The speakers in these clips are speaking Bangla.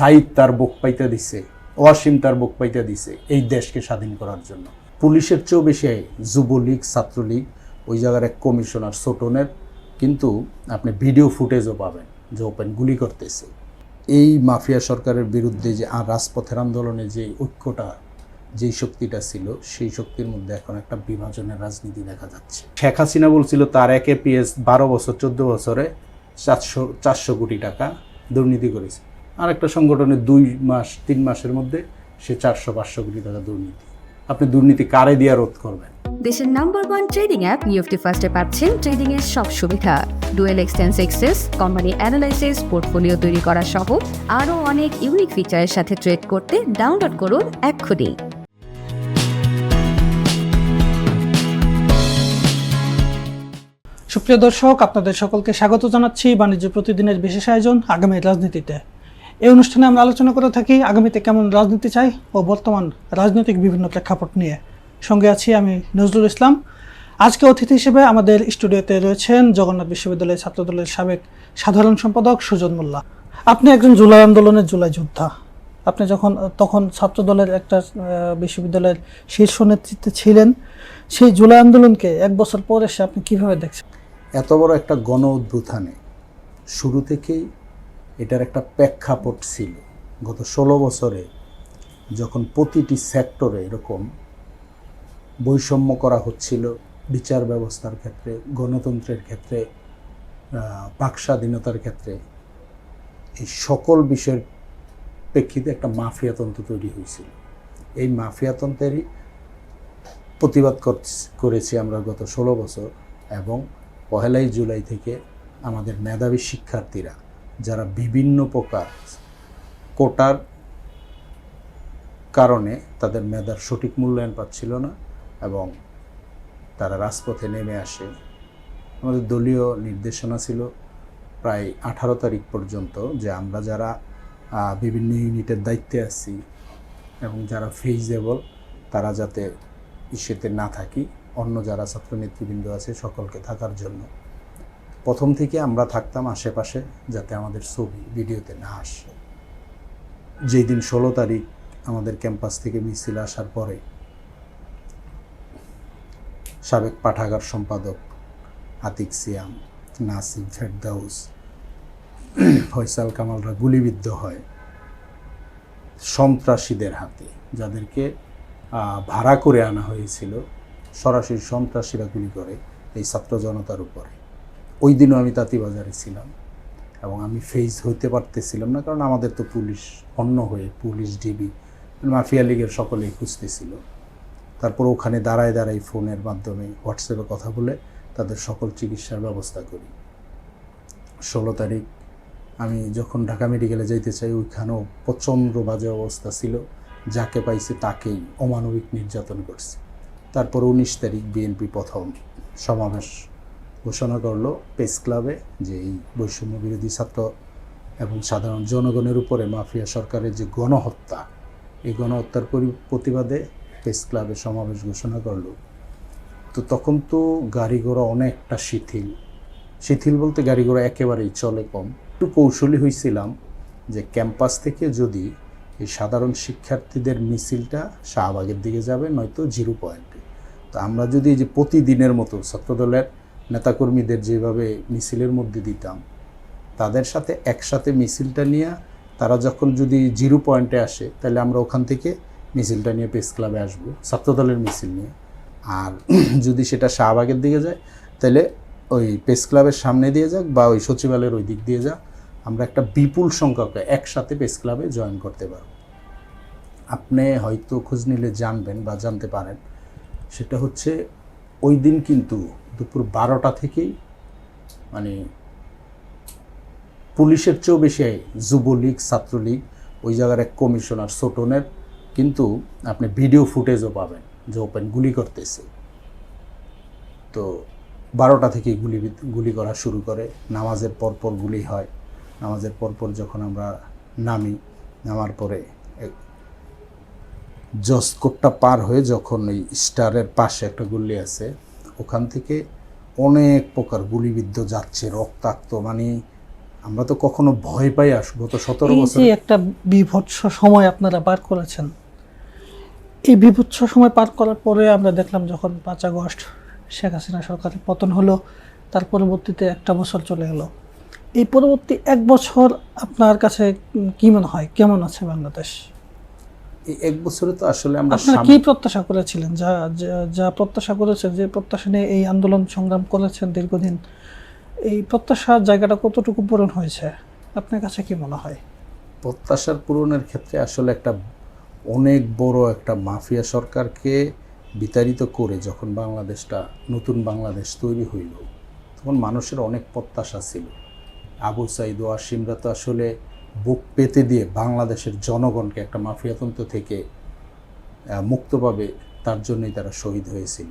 সাইদ তার বুক পাইতে দিছে, ওয়াসিম তার বুক পাইতে দিছে এই দেশকে স্বাধীন করার জন্য। পুলিশের চেয়েও বেশি যুবলীগ, ছাত্রলীগ, ওই জায়গার এক কমিশনার ছোটনের কিন্তু আপনি ভিডিও ফুটেজও পাবেন যে ওপেন গুলি করতেছে। এই মাফিয়া সরকারের বিরুদ্ধে যে রাজপথের আন্দোলনে যে ঐক্যটা, যেই শক্তিটা ছিল, সেই শক্তির মধ্যে এখন একটা বিভাজনের রাজনীতি দেখা যাচ্ছে। শেখ হাসিনা বলছিল তার এক এপিএস 12 বছর 14 বছরে 400 কোটি টাকা দুর্নীতি করেছে। আর একটা সংগঠনের 2 মাস 3 মাসের মধ্যে সে 400-500 কোটি টাকা দুর্নীতি। আপনি দুর্নীতি কারে দিয়ে রোধ করবেন? দেশের নাম্বার 1 ট্রেডিং অ্যাপ নিফটি ফার্স্টে পাচ্ছেন ট্রেডিং এর সব সুবিধা, dual exchange access, company analysis, portfolio তৈরি করা সহ আরও অনেক ইউনিক ফিচারের সাথে ট্রেড করতে ডাউনলোড করুন এক্ষুনি। সুপ্রিয় দর্শক, আপনাদের সকলকে স্বাগত জানাচ্ছি বাণিজ্য প্রতিদিনের বিশেষ আয়োজন আগামীর রাজনীতিতে। এই অনুষ্ঠানে আমরা আলোচনা করে থাকি আগামীতে কেমন রাজনীতি চাই ও বর্তমান রাজনৈতিক বিভিন্ন প্রেক্ষাপট নিয়ে। সঙ্গে আছি আমি নজরুল ইসলাম। আজকে অতিথি হিসেবে আমাদের স্টুডিওতে রয়েছেন জগন্নাথ বিশ্ববিদ্যালয়ের ছাত্রদলের সাবেক সাধারণ সম্পাদক সুজন মোল্লা। আপনি একজন জুলাই আন্দোলনের জুলাই যোদ্ধা। আপনি তখন ছাত্রদলের একটা বিশ্ববিদ্যালয়ের শীর্ষ নেতৃত্বে ছিলেন। সেই জুলাই আন্দোলনকে 1 বছর পর এসে আপনি কীভাবে দেখছেন? এত বড় একটা গণ অভ্যুত্থানে শুরু থেকেই এটার একটা প্রেক্ষাপট ছিল। গত 16 বছরে যখন প্রতিটি সেক্টরে এরকম বৈষম্য করা হচ্ছিল, বিচার ব্যবস্থার ক্ষেত্রে, গণতন্ত্রের ক্ষেত্রে, বাক স্বাধীনতার ক্ষেত্রে, এই সকল বিষয়ের প্রেক্ষিতে একটা মাফিয়াতন্ত্র তৈরি হয়েছিল। এই মাফিয়াতন্ত্রেরই প্রতিবাদ করেছি আমরা গত 16 বছর। এবং 1 জুলাই থেকে আমাদের মেধাবী শিক্ষার্থীরা যারা বিভিন্ন প্রকার কোটার কারণে তাদের মেধার সঠিক মূল্যায়ন পাচ্ছিল না এবং তারা রাজপথে নেমে আসে। আমাদের দলীয় নির্দেশনা ছিল প্রায় 18 তারিখ পর্যন্ত যে আমরা যারা বিভিন্ন ইউনিটের দায়িত্বে আছি এবং যারা ফেইজেবল তারা যাতে ইস্যুতে না থাকি, অন্য যারা ছাত্র নেতৃবৃন্দ আছে সকলকে থাকার জন্য। প্রথম থেকে আমরা থাকতাম আশেপাশে যাতে আমাদের ছবি ভিডিওতে না আসে। যেই দিন 16 তারিখ আমাদের ক্যাম্পাস থেকে মিছিল আসার পরে সাবেক পাঠাগার সম্পাদক আতিক সিয়াম, নাসিম, ফেরদাউস, ফয়সাল কামালরা গুলিবিদ্ধ হয় সন্ত্রাসীদের হাতে, যাদেরকে ভাড়া করে আনা হয়েছিল। সরাসরি সন্ত্রাসীরা গুলি করে এই ছাত্র জনতার উপরে। ওই দিনও আমি তাঁতীবাজারে ছিলাম এবং আমি ফেস হইতে পারতেছিলাম না, কারণ আমাদের তো পুলিশ অন্য হয়ে, পুলিশ, ডিবি, মাফিয়া লীগের সকলেই খুঁজতেছিল। তারপর ওখানে দাঁড়ায় ফোনের মাধ্যমে, হোয়াটসঅ্যাপে কথা বলে তাদের সকল চিকিৎসার ব্যবস্থা করি। 16 তারিখ আমি যখন ঢাকা মেডিকেলে যাইতে চাই, ওইখানেও প্রচণ্ড বাজে অবস্থা ছিল। যাকে পাইছে তাকেই অমানবিক নির্যাতন করছে। তারপর 19 তারিখ বিএনপি প্রথম সমাবেশ ঘোষণা করলো প্রেস ক্লাবে যে এই বৈষম্য বিরোধী ছাত্র এবং সাধারণ জনগণের উপরে মাফিয়া সরকারের যে গণহত্যা, এই গণহত্যার প্রতিবাদে প্রেস ক্লাবে সমাবেশ ঘোষণা করলো। তো তখন তো গাড়ি ঘোড়া অনেকটা শিথিল বলতে গাড়ি ঘোড়া একেবারেই চলে কম। একটু কৌশলী হয়েছিলাম যে ক্যাম্পাস থেকে যদি এই সাধারণ শিক্ষার্থীদের মিছিলটা শাহবাগের দিকে যাবে, নয়তো 0 পয়েন্টে। তো আমরা যদি এই যে প্রতিদিনের মতো ছাত্রদলের নেতাকর্মীদের যেভাবে মিছিলের মধ্যে দিতাম, তাদের সাথে একসাথে মিছিলটা নিয়ে তারা যখন যদি 0 পয়েন্টে আসে, তাহলে আমরা ওখান থেকে মিছিলটা নিয়ে প্রেস ক্লাবে আসবো ছাত্রদলের মিছিল নিয়ে। আর যদি সেটা শাহবাগের দিকে যায়, তাহলে ওই প্রেস ক্লাবের সামনে দিয়ে যাক বা ওই সচিবালয়ের ওই দিক দিয়ে যাক, আমরা একটা বিপুল সংখ্যক একসাথে প্রেস ক্লাবে জয়েন করতে পারব। আপনি হয়তো খোঁজ নিলে জানবেন বা জানতে পারেন, সেটা হচ্ছে ওই দিন কিন্তু দুপুর 12টা থেকেই মানে পুলিশের চেয়েও বেশি যুবলীগ, ছাত্রলীগ, ওই জায়গার এক কমিশনার ছোটনের কিন্তু আপনি ভিডিও ফুটেজও পাবেন যে ওপেন গুলি করতেছে। তো 12টা থেকেই গুলি করা শুরু করে। নামাজের পরপর গুলি হয়। নামাজের পরপর যখন আমরা নামার পরে জসকোটটা পার হয়ে যখন ওই স্টারের পাশে একটা গুলি আছে, ওখান থেকে অনেক প্রকার গুলিবিদ্ধ যাচ্ছে, রক্তাক্ত, মানে আমরা তো কখনো ভয় পাই গত 17 এই বছর যে একটা বিভৎস সময় আপনারা পার করেছেন, এই বিভৎস সময় পার করার পরে আমরা দেখলাম যখন 5 আগস্ট শেখ হাসিনা সরকারের পতন হলো, তার পরবর্তীতে একটা বছর চলে গেল। এই পরবর্তী 1 বছর আপনার কাছে কি মনে হয় কেমন আছে বাংলাদেশ? এই 1 বছরে তো আসলে আমরা আপনারা কি প্রত্যাশা করেছিলেন, যা যা প্রত্যাশা করেছেন, যে প্রত্যাশা নিয়ে এই আন্দোলন সংগ্রাম করেছেন দীর্ঘদিন, এই প্রত্যাশার জায়গাটা কতটুকু পূরণ হয়েছে আপনার কাছে কি মনে হয়? প্রত্যাশার পূরণের ক্ষেত্রে আসলে একটা অনেক বড় একটা মাফিয়া সরকারকে বিতাড়িত করে যখন বাংলাদেশটা নতুন বাংলাদেশ তৈরি হইল, তখন মানুষের অনেক প্রত্যাশা ছিল। আবু সাইদ ওয়াসিমরা তো আসলে বুক পেতে দিয়ে বাংলাদেশের জনগণকে একটা মাফিয়াতন্ত্র থেকে মুক্তভাবে তার জন্যই তারা শহীদ হয়েছিল।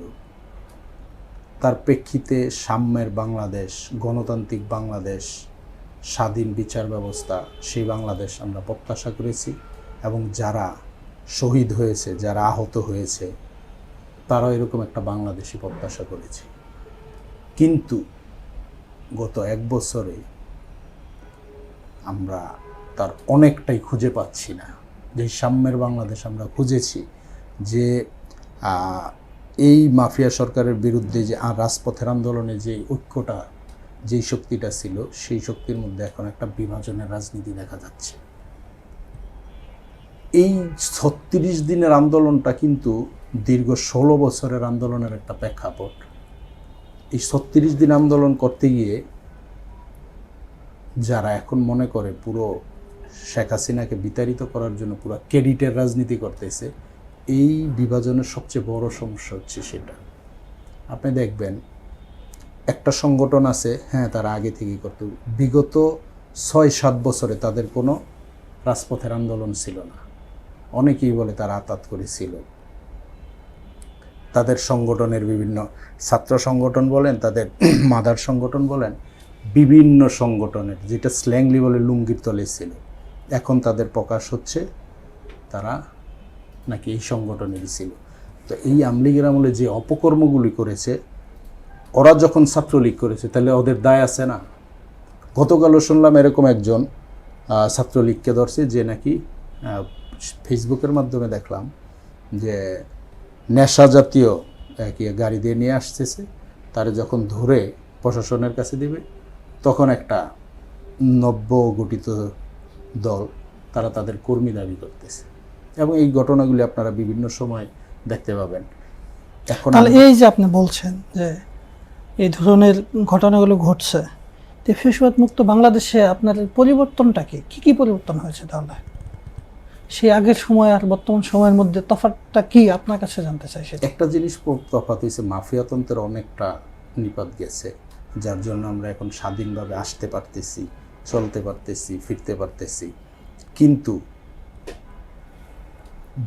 তার প্রেক্ষিতে সাম্যের বাংলাদেশ, গণতান্ত্রিক বাংলাদেশ, স্বাধীন বিচার ব্যবস্থা, সেই বাংলাদেশ আমরা প্রত্যাশা করেছি। এবং যারা শহীদ হয়েছে, যারা আহত হয়েছে, তারাও এরকম একটা বাংলাদেশই প্রত্যাশা করেছে। কিন্তু গত 1 বছরে আমরা তার অনেকটাই খুঁজে পাচ্ছি না। যে সাম্যের বাংলাদেশ আমরা খুঁজেছি, যে এই মাফিয়া সরকারের বিরুদ্ধে যে রাজপথের আন্দোলনে যে ঐক্যটা, যেই শক্তিটা ছিল, সেই শক্তির মধ্যে এখন একটা বিভাজনের রাজনীতি দেখা যাচ্ছে। এই 36 দিনের আন্দোলনটা কিন্তু দীর্ঘ 16 বছরের আন্দোলনের একটা প্রেক্ষাপট। এই 36 দিন আন্দোলন করতে গিয়ে যারা এখন মনে করে পুরো শেখ হাসিনাকে বিতাড়িত করার জন্য পুরো ক্রেডিটের রাজনীতি করতেছে, এই বিভাজনের সবচেয়ে বড় সমস্যা হচ্ছে সেটা। আপনি দেখবেন একটা সংগঠন আছে, হ্যাঁ তারা আগে থেকেই করত, বিগত 6-7 বছরে তাদের কোনো রাজপথের আন্দোলন ছিল না। অনেকেই বলে তারা আতাত করেছিল। তাদের সংগঠনের বিভিন্ন ছাত্র সংগঠন বলেন, তাদের মাদার সংগঠন বলেন, বিভিন্ন সংগঠনের, যেটা স্ল্যাংলি বলে লুঙ্গির তলে ছিল, এখন তাদের প্রকাশ হচ্ছে তারা নাকি এই সংগঠনেরই ছিল। তো এই আমলিগের আমলে যে অপকর্মগুলি করেছে, ওরা যখন ছাত্রলীগ করেছে তাহলে ওদের দায় আছে না? গতকালও শুনলাম এরকম একজন ছাত্রলীগকে ধরছে, যে নাকি ফেসবুকের মাধ্যমে দেখলাম যে নেশা জাতীয় কি গাড়ি দিয়ে নিয়ে আসতেছে, তারা যখন ধরে প্রশাসনের কাছে দিবে, তখন একটা নব্য গঠিত দল তারা তাদের কর্মী দাবি করতেছে। এবং এই ঘটনাগুলি আপনারা বিভিন্ন সময় দেখতে পাবেন। এখন তাহলে এই যে আপনি বলছেন যে এই ধরনের ঘটনাগুলো ঘটছে, তো ফ্যাসিবাদ মুক্ত বাংলাদেশে আপনার পরিবর্তনটা কি পরিবর্তন হয়েছে? তাহলে সেই আগের সময় আর বর্তমান সময়ের মধ্যে তফাৎটা কি আপনার কাছে জানতে চাই। সেটা একটা জিনিস তফাৎ হয়েছে, মাফিয়াতন্ত্রের অনেকটা নিপাত গেছে, যার জন্য আমরা এখন স্বাধীনভাবে আসতে পারতেছি, চলতে পারতেছি, ফিরতে পারতেছি। কিন্তু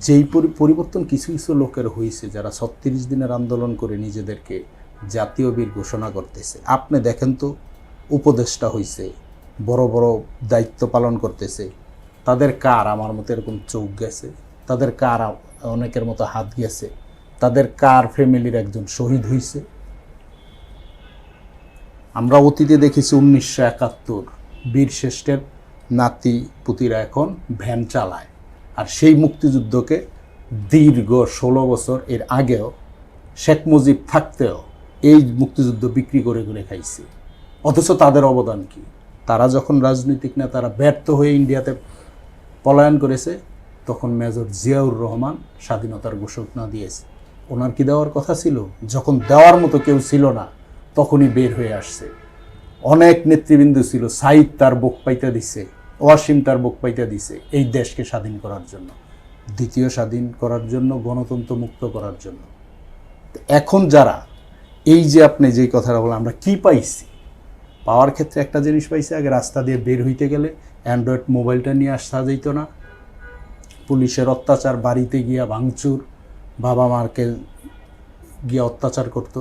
যেই পরিবর্তন কিছু কিছু লোকের হয়েছে, যারা 36 দিনের আন্দোলন করে নিজেদেরকে জাতীয় বীর ঘোষণা করতেছে। আপনি দেখেন তো, উপদেষ্টা হয়েছে, বড় বড় দায়িত্ব পালন করতেছে, তাদের কার আমার মতো এরকম চোখ গেছে, তাদের কার অনেকের মতো হাত গেছে, তাদের কার ফ্যামিলির একজন শহীদ হয়েছে। আমরা অতীতে দেখেছি 1971 বীর শ্রেষ্ঠের নাতি পুতিরা এখন ভ্যান চালায়, আর সেই মুক্তিযুদ্ধকে দীর্ঘ 16 বছর এর আগেও শেখ মুজিব থাকতেও এই মুক্তিযুদ্ধ বিক্রি করে করে খাইছে। অথচ তাদের অবদান কি? তারা যখন রাজনৈতিক নেতারা ব্যর্থ হয়ে ইন্ডিয়াতে পলায়ন করেছে, তখন মেজর জিয়াউর রহমান স্বাধীনতার ঘোষণা দিয়েছে। ওনার কি দেওয়ার কথা ছিল? যখন দেওয়ার মতো কেউ ছিল না, তখনই বের হয়ে আসছে। অনেক নেতৃবৃন্দ ছিল, সাইদ তার বুক পাইতে দিছে, ওয়াসিম তার বুক পাইতে দিছে এই দেশকে স্বাধীন করার জন্য, দ্বিতীয় স্বাধীন করার জন্য, গণতন্ত্র মুক্ত করার জন্য। এখন যারা এই যে আপনি যেই কথাটা বলেন, আমরা কি পাইছি? পাওয়ার ক্ষেত্রে একটা জিনিস পাইছি, আগে রাস্তা দিয়ে বের হইতে গেলে অ্যান্ড্রয়েড মোবাইলটা নিয়ে আসা যেত না, পুলিশের অত্যাচার, বাড়িতে গিয়া ভাঙচুর, বাবা মারকে গিয়া অত্যাচার করত,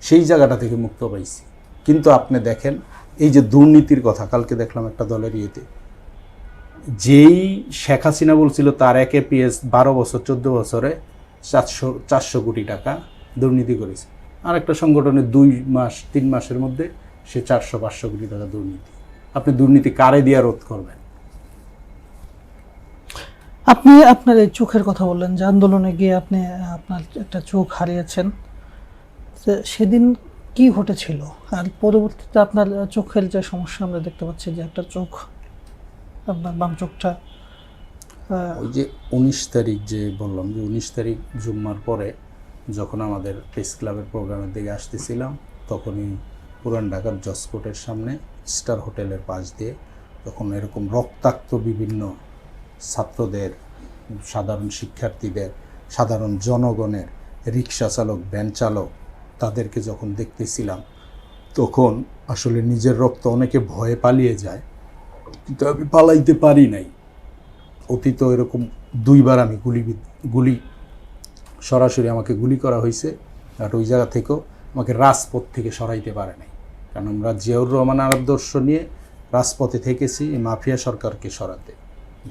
সেই জায়গাটা থেকে মুক্ত পাইছি। কিন্তু আপনি দেখেন এই যে দুর্নীতির কথা, কালকে দেখলাম একটা দলের ইয়েতে, যেই শেখ হাসিনা বলছিল তার একে পিএস 12 বছর 14 বছরে 400 কোটি টাকা দুর্নীতি করেছে, আর একটা সংগঠনের 2 মাস 3 মাসের মধ্যে সে 400-500 কোটি টাকা দুর্নীতি। আপনি দুর্নীতি কারে দিয়ে রোধ করবেন? আপনি আপনার এই চোখের কথা বললেন যে আন্দোলনে গিয়ে আপনি আপনার একটা চোখ হারিয়েছেন, তো সেদিন কি ঘটেছিল আর পরবর্তীতে আপনার চোখের যে সমস্যা আমরা দেখতে পাচ্ছি যে একটা চোখ, আপনার বাম চোখটা ওই যে 19 তারিখ যে বললাম যে 19 তারিখ জুম্মার পরে যখন আমাদের প্রেস ক্লাবের প্রোগ্রামের দিকে আসতেছিলাম, তখনই পুরান ঢাকার জসকোটের সামনে স্টার হোটেলের পাশ দিয়ে তখন এরকম রক্তাক্ত বিভিন্ন ছাত্রদের, সাধারণ শিক্ষার্থীদের, সাধারণ জনগণের, রিক্সা চালক, ভ্যান চালক, তাদেরকে যখন দেখতেছিলাম তখন আসলে নিজের রক্ত অনেকে ভয়ে পালিয়ে যায়, কিন্তু আমি পালাইতে পারি নাই। অতীত এরকম 2বার আমি গুলি সরাসরি আমাকে গুলি করা হয়েছে, আর ওই জায়গা থেকেও আমাকে রাজপথ থেকে সরাইতে পারে নাই, কারণ আমরা জিয়াউর রহমান আদর্শ নিয়ে রাজপথে থেকেছি এই মাফিয়া সরকারকে সরাতে,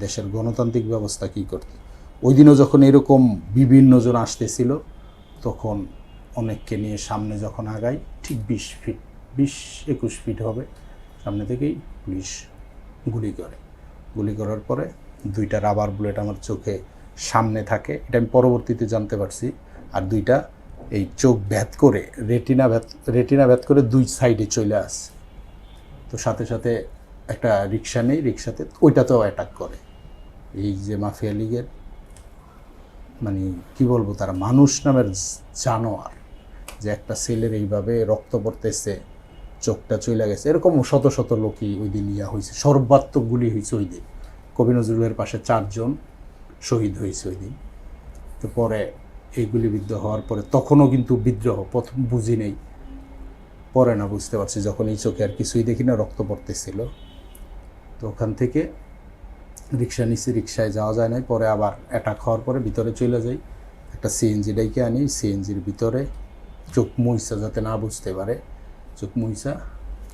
দেশের গণতান্ত্রিক ব্যবস্থা কী করতে। ওই দিনও যখন এরকম বিভিন্ন জন আসতেছিল, তখন অনেককে নিয়ে সামনে যখন আগাই, ঠিক 20-21 ফিট হবে সামনে থেকেই পুলিশ গুলি করার পরে 2টা রাবার বুলেট আমার চোখে সামনে থাকে, এটা আমি পরবর্তীতে জানতে পারছি। আর 2টা এই চোখ ভেদ করে রেটিনা ভেদ করে 2 সাইডে চলে আসে। তো সাথে সাথে একটা রিক্সা নেই, রিক্সাতে ওইটাতেও অ্যাটাক করে। এই যে মাফিয়া লীগের মানে কি বলবো, তারা মানুষ নামের জানোয়ার, যে একটা ছেলের এইভাবে রক্ত পড়তেছে, চোখটা চলে গেছে, এরকম শত শত লোকই ওই দিন ইয়া হয়েছে। সর্বাত্মক গুলি হয়েছে ওই দিন। কবি নজরুলের পাশে 4 জন শহীদ হয়েছে ওই দিন। তো পরে এই গুলিবিদ্ধ হওয়ার পরে তখনও কিন্তু বিদ্রোহ, প্রথম বুঝি নেই, পরে না বুঝতে পারছি যখন এই চোখে আর কিছুই দেখি না, রক্ত পড়তেছিল। তো ওখান থেকে রিক্সা নিচে, রিক্সায় যাওয়া যায় নাই। পরে আবার অ্যাটাক হওয়ার পরে ভিতরে চলে যাই, একটা সিএনজি ডাইকে আনি, সিএনজির ভিতরে চোখ মুইসা যাতে না বুঝতে পারে, চোখ মুইসা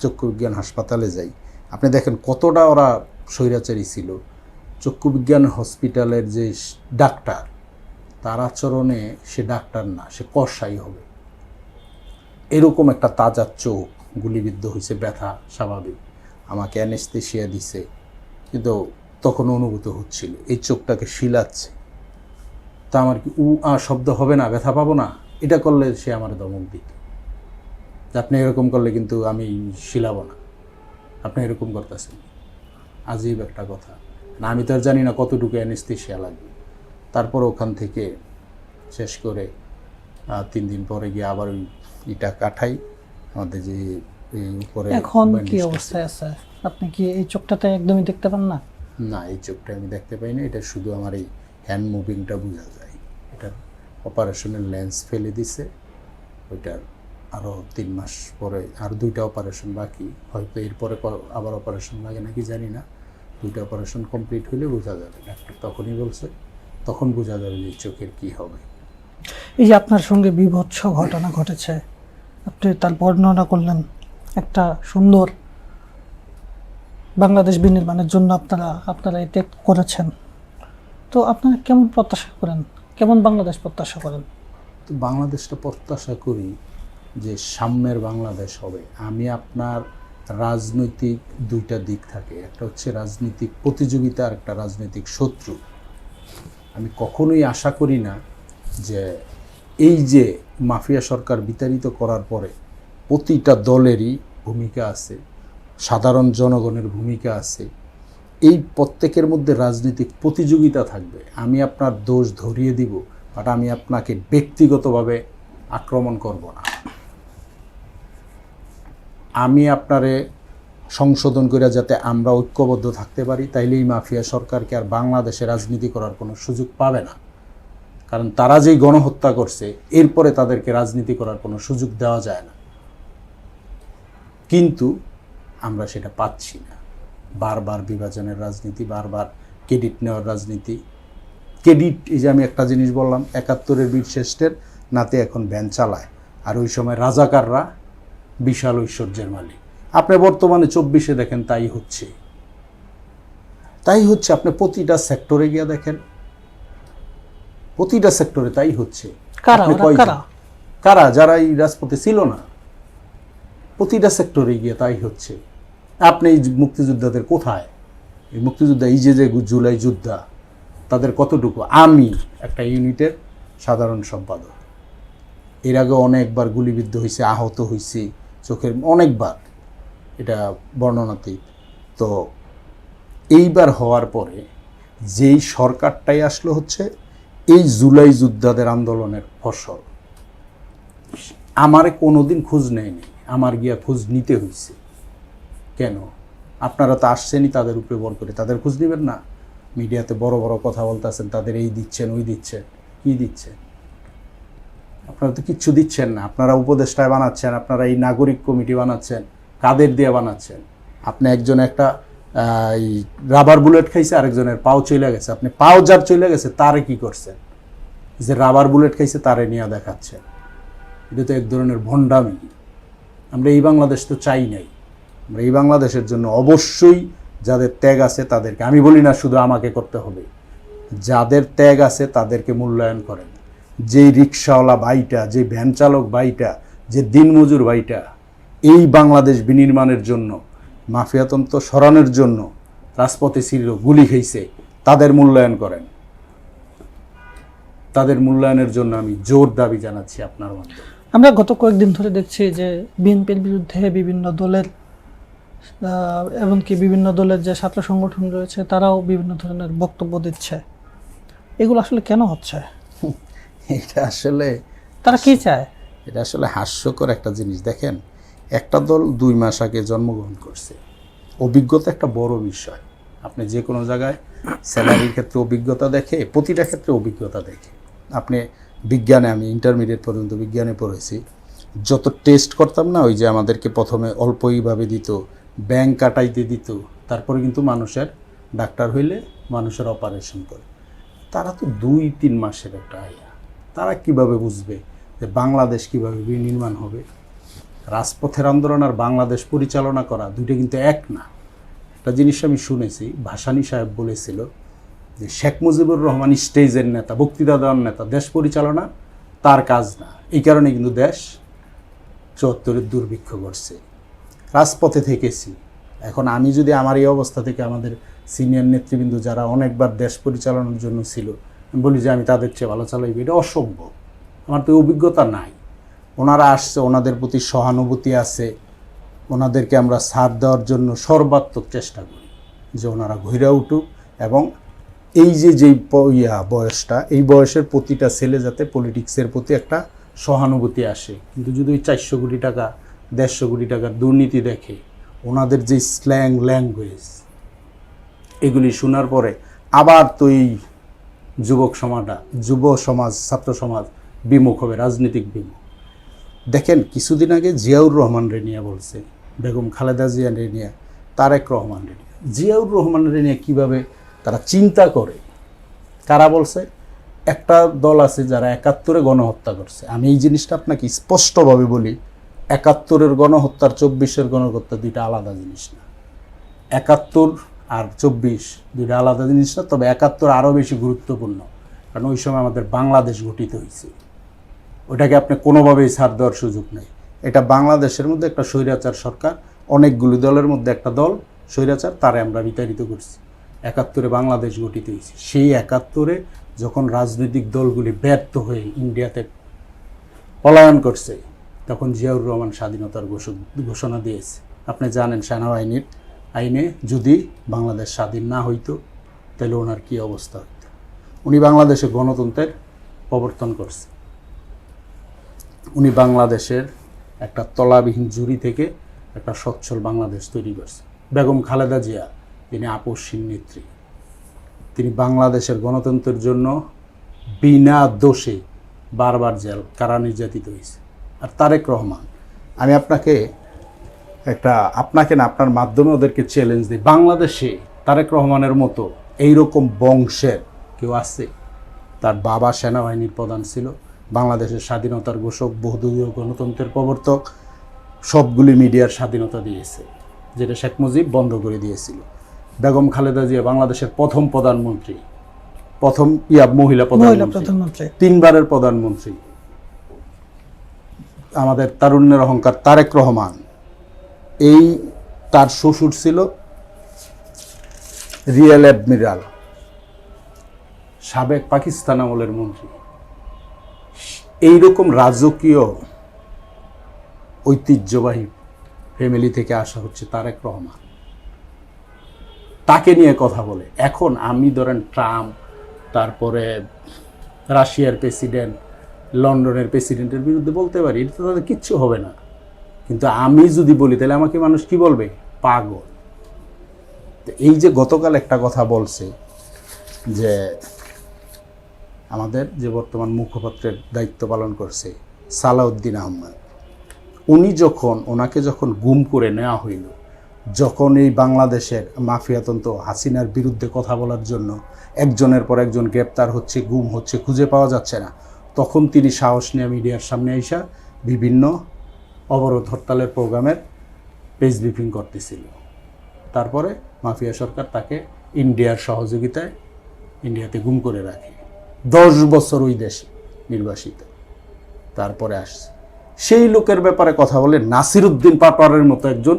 চক্ষু বিজ্ঞান হাসপাতালে যাই। আপনি দেখেন কতটা ওরা স্বৈরাচারী ছিল। চক্ষু বিজ্ঞান হসপিটালের যে ডাক্তার, তার আচরণে সে ডাক্তার না, সে কসাই হবে। এরকম একটা তাজা চোখ, গুলিবিদ্ধ হয়েছে, ব্যথা স্বাভাবিক, আমাকে অ্যানেস্থেশিয়া দিছে, কিন্তু তখন অনুভূত হচ্ছিল এই চোখটাকে শিলাচ্ছে। তা আমার কি শব্দ হবে না, ব্যথা পাবো না? এটা করলে সে আমার ধমক দিত, যে আপনি এরকম করলে কিন্তু আমি শিলাবো না, আপনি এরকম করতেছেন। আজীব একটা কথা না, আমি তো আর জানি না কতটুকু অ্যানেস্থেশিয়া লাগবে। তারপর ওখান থেকে শেষ করে 3 দিন পরে গিয়ে আবার ওই ইটা কাঠাই আমাদের যে উপরে। এখন কি অবস্থায় আছে? আপনি কি এই চোখটাতে একদমই দেখতে পান না? না, এই চোখটা আমি দেখতে পাই না। এটা শুধু আমার এই হ্যান্ড মুভিংটা বোঝা যায়। এটার অপারেশনের লেন্স ফেলে দিছে, ওইটার আরও 3 মাস পরে আর 2টা অপারেশন বাকি, হয়তো এরপরে আবার অপারেশন লাগে নাকি জানি না। 2টা অপারেশন কমপ্লিট হলে বোঝা যাবে, ডাক্তার তখনই বলছে, তখন বোঝা যাবে যে চোখের কি হবে। এই যে আপনার সঙ্গে বিভৎস ঘটনা ঘটেছে, আপনি তার বর্ণনা করলেন, একটা সুন্দর বাংলাদেশ বিনির্মাণের জন্য আপনারা এই ত্যাগ করেছেন, তো আপনারা কেমন প্রত্যাশা করেন, কেমন বাংলাদেশ প্রত্যাশা করেন? তো বাংলাদেশটা প্রত্যাশা করি যে সাম্যের বাংলাদেশ হবে। আমি আপনার রাজনৈতিক 2টা দিক থাকে, একটা হচ্ছে রাজনৈতিক প্রতিযোগিতা আর একটা রাজনৈতিক শত্রু। আমি কখনোই আশা করি না যে এই যে মাফিয়া সরকার বিতাড়িত করার পরে প্রতিটা দলেরই ভূমিকা আছে, সাধারণ জনগণের ভূমিকা আছে, এই প্রত্যেকের মধ্যে রাজনৈতিক প্রতিযোগিতা থাকবে। আমি আপনার দোষ ধরিয়ে দিব, বাট আমি আপনাকে ব্যক্তিগতভাবে আক্রমণ করব না। আমি আপনারে সংশোধন করে যাতে আমরা ঐক্যবদ্ধ থাকতে পারি, তাইলে এই মাফিয়া সরকারকে আর বাংলাদেশে রাজনীতি করার কোনো সুযোগ পাবে না। কারণ তারা যেই গণহত্যা করছে, এরপরে তাদেরকে রাজনীতি করার কোনো সুযোগ দেওয়া যায় না, কিন্তু আমরা সেটা পাচ্ছি না। বারবার বিভাজনের রাজনীতি, বারবার ক্রেডিট নেওয়ার রাজনীতি। ক্রেডিট, এই যে আমি একটা জিনিস বললাম, 71-এর বীর শ্রেষ্ঠের নাতে এখন ভ্যান চালায়, আর ওই সময় রাজাকাররা বিশাল ঐশ্বর্যের মালিক। আপনি বর্তমানে 24-এ দেখেন তাই হচ্ছে। আপনি প্রতিটা সেক্টরে গিয়ে দেখেন, প্রতিটা সেক্টরে তাই হচ্ছে। কারা যারা এই রাজপথে ছিল না, প্রতিটা সেক্টরে গিয়ে তাই হচ্ছে। আপনি এই মুক্তিযোদ্ধাদের কোথায়, এই মুক্তিযোদ্ধা এই যে জুলাই যোদ্ধা তাদের কতটুকু? আমি একটা ইউনিটের সাধারণ সম্পাদক, এর আগে অনেকবার গুলিবিদ্ধ হয়েছে, আহত হয়েছি, চোখের অনেকবার, এটা বর্ণনাতীত। তো এইবার হওয়ার পরে যেই সরকারটাই আসলো হচ্ছে এই জুলাই যোদ্ধাদের আন্দোলনের ফসল। আমারে কোনোদিন খোঁজ নেয়নি, আমার গিয়া খোঁজ নিতে হয়েছে। কেন? আপনারা তো আসছেনই তাদের উপরে বর করে, তাদের খোঁজ নেবেন না? মিডিয়াতে বড় বড় কথা বলতেছেন, তাদের এই দিচ্ছেন ওই দিচ্ছেন, কি দিচ্ছেন? আপনারা তো কিচ্ছু দিচ্ছেন না। আপনারা উপদেষ্টায় বানাচ্ছেন, আপনারা এই নাগরিক কমিটি বানাচ্ছেন, কাদের দিয়ে বানাচ্ছেন? আপনি একজন একটা এই রাবার বুলেট খাইছে, আরেকজনের পাও চলে গেছে, আপনি পাও যার চলে গেছে তারে কি করছেন? যে রাবার বুলেট খাইছে তারে নিয়ে দেখাচ্ছেন, এটা তো এক ধরনের ভণ্ডামি। আমরা এই বাংলাদেশ তো চাই নাই। আমরা এই বাংলাদেশের জন্য অবশ্যই যাদের ত্যাগ আছে তাদেরকে, আমি বলি না শুধু আমাকে করতে হবে, যাদের ত্যাগ আছে তাদেরকে মূল্যায়ন করেন। যেই রিক্সাওয়ালা ভাইটা, যে ভ্যান চালক ভাইটা, যে দিনমজুর ভাইটা এই বাংলাদেশ বিনির্মাণের জন্য, মাফিয়াতন্ত্র সরানোর জন্য রাজপথে ছিল, গুলি খেয়েছে, তাদের মূল্যায়ন করেন। তাদের মূল্যায়নের জন্য আমি জোর দাবি জানাচ্ছি আপনার মাধ্যমে। আমরা গত কয়েকদিন ধরে দেখছি যে বিএনপির বিরুদ্ধে বিভিন্ন দলের এমনকি বিভিন্ন দলের যে ছাত্র সংগঠন রয়েছে তারাও বিভিন্ন ধরনের বক্তব্য দিচ্ছে। এগুলো আসলে কেন হচ্ছে? এটা আসলে তারা কি চায়? এটা আসলে হাস্যকর একটা জিনিস। দেখেন, একটা দল 2 মাস আগে জন্মগ্রহণ করছে, অভিজ্ঞতা একটা বড় বিষয়। আপনি যে কোনো জায়গায় স্যালারির ক্ষেত্রে অভিজ্ঞতা দেখে, প্রতিটা ক্ষেত্রে অভিজ্ঞতা দেখে। আপনি বিজ্ঞানে, আমি ইন্টারমিডিয়েট পর্যন্ত বিজ্ঞানে পড়েছি, যত টেস্ট করতাম না, ওই যে আমাদেরকে প্রথমে অল্পইভাবে দিত, ব্যাংক কাটাইতে দিত, তারপরে কিন্তু মানুষের ডাক্তার হইলে মানুষের অপারেশন করে। তারা তো 2-3 মাসের একটা আয়া, তারা কিভাবে বুঝবে যে বাংলাদেশ কিভাবে বিনির্মাণ হবে? রাজপথের আন্দোলন আর বাংলাদেশ পরিচালনা করা দুটো কিন্তু এক না। একটা জিনিস আমি শুনেছি, ভাসানী সাহেব বলেছিল যে শেখ মুজিবুর রহমান স্টেজের নেতা, বক্তৃতা দেওয়ার নেতা, দেশ পরিচালনা তার কাজ না। এই কারণে কিন্তু দেশ 74-এর দুর্ভিক্ষ ঘটছে। রাজপথে থেকেছি। এখন আমি যদি আমার এই অবস্থা থেকে আমাদের সিনিয়র নেতৃবৃন্দ যারা অনেকবার দেশ পরিচালনার জন্য ছিল, আমি বলি যে আমি তাদের চেয়ে ভালো চালাইব, এটা অসম্ভব। আমার তো অভিজ্ঞতা নাই। ওনারা আসছে, ওনাদের প্রতি সহানুভূতি আছে, ওনাদেরকে আমরা ছাড় দেওয়ার জন্য সর্বাত্মক চেষ্টা করি যে ওনারা ঘুরে উঠুক, এবং এই যে যেই বয়সটা, এই বয়সের প্রতিটা ছেলে যাতে পলিটিক্সের প্রতি একটা সহানুভূতি আসে। কিন্তু যদি ওই 400 কোটি টাকা 150 কোটি টাকার দুর্নীতি দেখে, ওনাদের যে স্ল্যাং ল্যাঙ্গুয়েজ, এগুলি শোনার পরে আবার তো এই যুব সমাজ, ছাত্র সমাজ বিমুখ হবে, রাজনীতিক বিমুখ। দেখেন, কিছুদিন আগে জিয়াউর রহমান রেনিয়া বলছে, বেগম খালেদা জিয়া রেনিয়া, তারেক রহমান রেনিয়া, জিয়াউর রহমান রেনিয়া কীভাবে তারা চিন্তা করে। কারা বলছে? একটা দল আছে যারা 71-এ গণহত্যা করছে। আমি এই জিনিসটা আপনাকে স্পষ্টভাবে বলি, 71-এর গণহত্যার 24-এর গণহত্যা দুইটা আলাদা জিনিস না। 71 আর 24 দুইটা আলাদা জিনিস না, তবে 71 আরও বেশি গুরুত্বপূর্ণ, কারণ ওই সময় আমাদের বাংলাদেশ গঠিত হয়েছে। ওটাকে আপনি কোনোভাবেই ছাড় দেওয়ার সুযোগ নেই। এটা বাংলাদেশের মধ্যে একটা স্বৈরাচার সরকার, অনেকগুলি দলের মধ্যে একটা দল স্বৈরাচার, তারে আমরা বিতাড়িত করছি। 71-এ বাংলাদেশ গঠিত হয়েছে। সেই 71-এ যখন রাজনৈতিক দলগুলি ব্যর্থ হয়ে ইন্ডিয়াতে পলায়ন করছে, তখন জিয়াউর রহমান স্বাধীনতার ঘোষণা দিয়েছে। আপনি জানেন, সেনাবাহিনীর আইনে যদি বাংলাদেশ স্বাধীন না হইতো তাহলে ওনার কী অবস্থা হতো। উনি বাংলাদেশে গণতন্ত্রের প্রবর্তন করছে। উনি বাংলাদেশের একটা তলাবিহীন জুড়ি থেকে একটা সচ্ছল বাংলাদেশ তৈরি করছে। বেগম খালেদা জিয়া, তিনি আপসহীন নেত্রী, তিনি বাংলাদেশের গণতন্ত্রের জন্য বিনা দোষে বারবার জেল কারা নির্যাতিত হয়েছে। আর তারেক রহমান, আমি আপনাকে না, আপনার মাধ্যমে ওদেরকে চ্যালেঞ্জ দিই, বাংলাদেশে তারেক রহমানের মতো এইরকম বংশের কেউ আছে? তার বাবা সেনাবাহিনীর প্রধান ছিল, বাংলাদেশের স্বাধীনতার ঘোষক, বহুদলীয় গণতন্ত্রের প্রবর্তক, সবগুলি মিডিয়ার স্বাধীনতা দিয়েছে, যেটা শেখ মুজিব বন্ধ করে দিয়েছিল। বেগম খালেদা জিয়া বাংলাদেশের প্রথম প্রধানমন্ত্রী, মহিলা প্রধানমন্ত্রী, 3বারের প্রধানমন্ত্রী। আমাদের তারুণ্যের অহংকার তারেক রহমান, এই তার শ্বশুর ছিল রিয়েল অ্যাডমিরাল, সাবেক পাকিস্তান আমলের মন্ত্রী। এইরকম রাজকীয় ঐতিহ্যবাহী ফ্যামিলি থেকে আসা হচ্ছে তারেক রহমান, তাকে নিয়ে কথা বলে। এখন আমি ধরেন ট্রাম্প, তারপরে রাশিয়ার প্রেসিডেন্ট, লন্ডনের প্রেসিডেন্টের বিরুদ্ধে বলতে পারি, এটা তো তাদের কিচ্ছু হবে না। কিন্তু আমি যদি বলি তাহলে আমাকে মানুষ কি বলবে? পাগল। তো এই যে গতকাল একটা কথা বলছে যে আমাদের যে বর্তমান মুখপাত্রের দায়িত্ব পালন করছে সালাউদ্দিন আহমেদ, উনি ওনাকে যখন গুম করে নেওয়া হইল, যখন এই বাংলাদেশের মাফিয়াতন্ত্র হাসিনার বিরুদ্ধে কথা বলার জন্য একজনের পর একজন গ্রেপ্তার হচ্ছে, গুম হচ্ছে, খুঁজে পাওয়া যাচ্ছে না, তখন তিনি সাহস নিয়ে মিডিয়ার সামনে আইসা বিভিন্ন অবরোধ হরতালের প্রোগ্রামের প্রেস ব্রিফিং করতেছিল। তারপরে মাফিয়া সরকার তাকে ইন্ডিয়ার সহযোগিতায় ইন্ডিয়াতে গুম করে রাখে, 10 বছর ওই দেশে নির্বাসিত, তারপরে আসছে। সেই লোকের ব্যাপারে কথা বলে নাসিরউদ্দিন পাটোয়ারের মতো একজন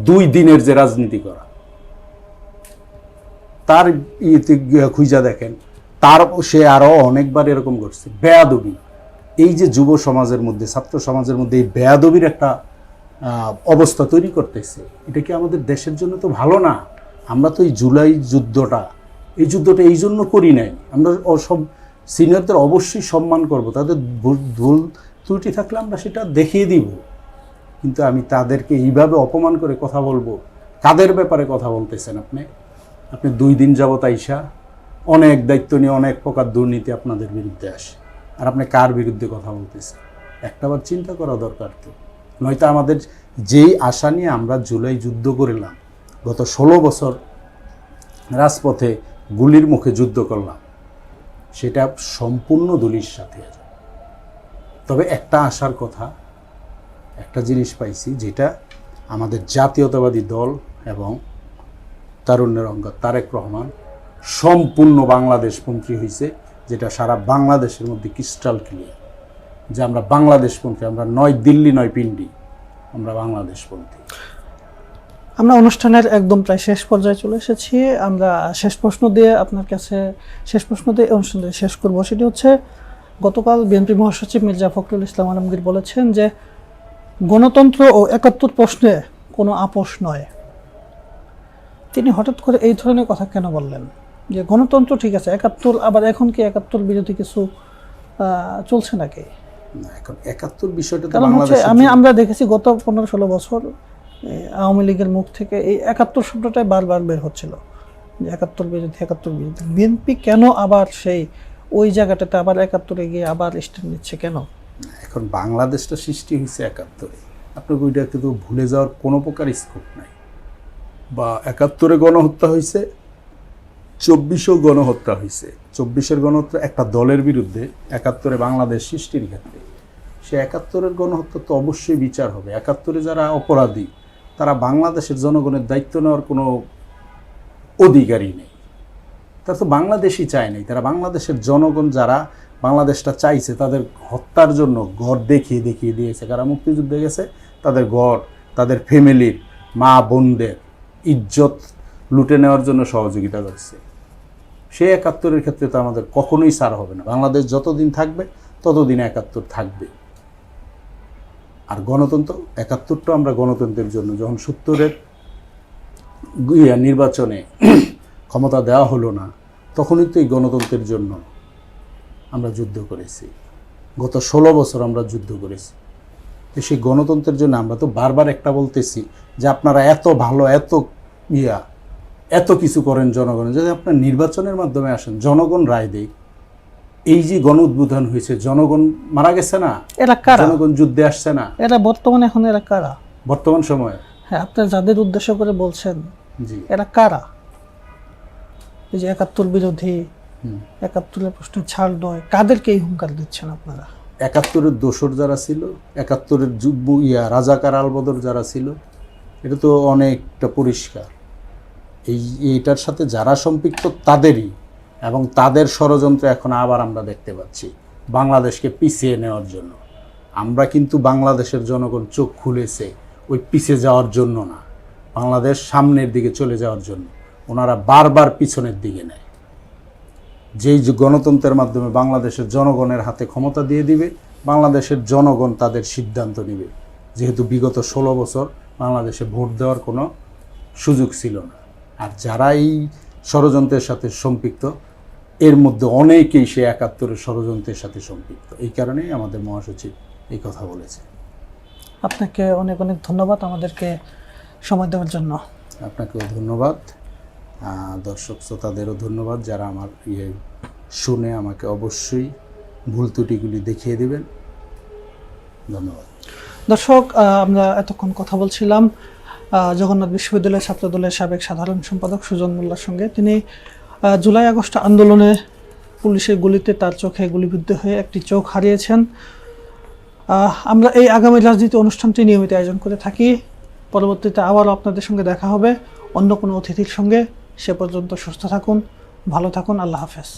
2 দিনের যে রাজনীতি করা, তার ইয়েতে খুঁজা দেখেন, সে আরও অনেকবার এরকম করছে বেয়াদবি। এই যে যুব সমাজের মধ্যে, ছাত্র সমাজের মধ্যে এই বেয়াদবির একটা অবস্থা তৈরি করতেছে, এটা কি আমাদের দেশের জন্য তো ভালো না? আমরা তো এই জুলাই যুদ্ধটা এই জন্য করি নাই। আমরা সব সিনিয়রদের অবশ্যই সম্মান করব, তাদের ভুল ত্রুটি থাকলে আমরা সেটা দেখিয়ে দিব। কিন্তু আমি তাদেরকে এইভাবে অপমান করে কথা বলবো? কাদের ব্যাপারে কথা বলতেছেন আপনি? 2 দিন যাবত আইসা অনেক দায়িত্ব নিয়ে অনেক প্রকার দুর্নীতি আপনাদের বিরুদ্ধে আসে, আর আপনি কার বিরুদ্ধে কথা বলতেছেন? একটাবার চিন্তা করা দরকার তো। নয়তো আমাদের যেই আশা নিয়ে আমরা জুলাই যুদ্ধ করলাম, গত 16 বছর রাজপথে গুলির মুখে যুদ্ধ করলাম, সেটা সম্পূর্ণ দলির সাথে। তবে একটা আশার কথা, একটা জিনিস পাইছি, যেটা আমাদের জাতীয়তাবাদী দল এবং তারুণ্যের অঙ্গদ তারেক রহমান সম্পূর্ণ বাংলাদেশপন্থী হয়েছে, যেটা সারা বাংলাদেশের মধ্যে ক্রিস্টাল ক্লিয়ার যে আমরা বাংলাদেশপন্থী। আমরা নয় দিল্লি, নয় পিন্ডি, আমরা বাংলাদেশপন্থী। আমরা অনুষ্ঠানের একদম প্রায় শেষ পর্যায়ে চলে এসেছি। আমরা শেষ প্রশ্ন দিয়ে অনুষ্ঠানটি শেষ করব। সেটি হচ্ছে, গতকাল বিএনপি মহাসচিব মির্জা ফখরুল ইসলাম আলমগীর বলেছেন যে গণতন্ত্র ও 71 প্রশ্নে কোনো আপোষ নয়। তিনি হঠাৎ করে এই ধরনের কথা কেন বললেন? যে গণতন্ত্র ঠিক আছে, 71, আবার এখন কি 71 বিরোধী কিছু চলছে নাকি? না, এখন 71 বিষয়টা তো কারণ হচ্ছে আমরা দেখেছি গত 15-16 বছর আওয়ামী লীগের মুখ থেকে এই 71 শব্দটাই বারবার বের হচ্ছিল, যে 71 বিরোধী। বিএনপি কেন আবার সেই ওই জায়গাটাতে আবার 71-এ গিয়ে আবার স্ট্যান্ড নিচ্ছে কেন? এখন বাংলাদেশটা সৃষ্টি হয়েছে 71-এ, আপনাকে ওইটা কিন্তু ভুলে যাওয়ার কোনো প্রকার স্কোপ নাই। বা 71-এ গণহত্যা হয়েছে, 24-এও গণহত্যা হয়েছে। 24-এর গণহত্যা একটা দলের বিরুদ্ধে, 71-এ বাংলাদেশ সৃষ্টির ক্ষেত্রে। সে 71-এর গণহত্যা তো অবশ্যই বিচার হবে। 71-এ যারা অপরাধী, তারা বাংলাদেশের জনগণের দায়িত্ব নেওয়ার কোনো অধিকারই নেই। তারা তো বাংলাদেশই চায় নাই। তারা বাংলাদেশের জনগণ যারা বাংলাদেশটা চাইছে, তাদের হত্যার জন্য ঘর দেখিয়ে দিয়েছে। কারা মুক্তিযুদ্ধে গেছে, তাদের ঘর, তাদের ফ্যামিলির মা বোনদের ইজ্জত লুটে নেওয়ার জন্য সহযোগিতা করছে। সেই 71-এর ক্ষেত্রে তো আমাদের কখনোই ছাড় হবে না। বাংলাদেশ যতদিন থাকবে ততদিন 71 থাকবে। আর গণতন্ত্র, 71টা আমরা গণতন্ত্রের জন্য, যখন 70-এর নির্বাচনে ক্ষমতা দেওয়া হলো না, তখনই তো এই গণতন্ত্রের জন্য আমরা যুদ্ধ করেছি। গত 16 বছর আমরা যুদ্ধ করেছি। তো সেই গণতন্ত্রের জন্য আমরা তো বারবার একটা বলতেছি যে আপনারা এত ভালো, এত কিছু করেন জনগণের, যদি আপনার নির্বাচনের মাধ্যমে আসেন, জনগণ রায় দেয়। এই যে গণ উদ্বোধন হয়েছে, জনগণ মারা গেছে না, এরা কারা? জনগণ যুদ্ধে আসছে না, এরা বর্তমানে এখন এরা কারা বর্তমান সময়ে? হ্যাঁ, আপনার যাদের উদ্দেশ্য করে বলছেন, জি, এরা কারা? এই যে 71 বিরোধী, 71-এর প্রশ্ন ছাড় নয়, কাদেরকে এই হুঙ্কার দিচ্ছেন আপনারা? 71-এর দোসর যারা ছিল, 71-এর রাজাকার আলবদর যারা ছিল, এটা তো অনেকটা পরিষ্কার। এইটার সাথে যারা সম্পৃক্ত তাদেরই, এবং তাদের ষড়যন্ত্র এখন আবার আমরা দেখতে পাচ্ছি বাংলাদেশকে পিছিয়ে নেওয়ার জন্য। আমরা কিন্তু বাংলাদেশের জনগণ চোখ খুলেছে ওই পিছিয়ে যাওয়ার জন্য না, বাংলাদেশ সামনের দিকে চলে যাওয়ার জন্য। ওনারা বারবার পিছনের দিকে নেয়। যেই যে গণতন্ত্রের মাধ্যমে বাংলাদেশের জনগণের হাতে ক্ষমতা দিয়ে দিবে, বাংলাদেশের জনগণ তাদের সিদ্ধান্ত নেবে। যেহেতু বিগত 16 বছর বাংলাদেশে ভোট দেওয়ার কোনো সুযোগ ছিল না। আর যারা এই ষড়যন্ত্রের সাথে সম্পৃক্ত, এর মধ্যে অনেকেই সে 71-এর ষড়যন্ত্রের সাথে সম্পৃক্ত। এই কারণেই আমাদের মহাসচিব এই কথা বলেছে। আপনাকে অনেক অনেক ধন্যবাদ আমাদেরকে সময় দেওয়ার জন্য। আপনাকেও ধন্যবাদ, দর্শক শ্রোতাদেরও ধন্যবাদ যারা আমার শুনে আমাকে অবশ্যই ভুল ত্রুটিগুলি দেখিয়ে দেবেন। ধন্যবাদ। দর্শক, আমরা এতক্ষণ কথা বলছিলাম জগন্নাথ বিশ্ববিদ্যালয় ছাত্রদলের সাবেক সাধারণ সম্পাদক সুজন মোল্লার সঙ্গে। তিনি জুলাই আগস্ট আন্দোলনে পুলিশের গুলিতে তার চোখে গুলিবিদ্ধ হয়ে একটি চোখ হারিয়েছেন। আমরা এই আগামী রাজনীতি অনুষ্ঠানটি নিয়মিত আয়োজন করে থাকি। পরবর্তীতে আবারও আপনাদের সঙ্গে দেখা হবে অন্য কোনো অতিথির সঙ্গে। সে পর্যন্ত সুস্থ থাকুন, ভালো থাকুন। আল্লাহ হাফেজ।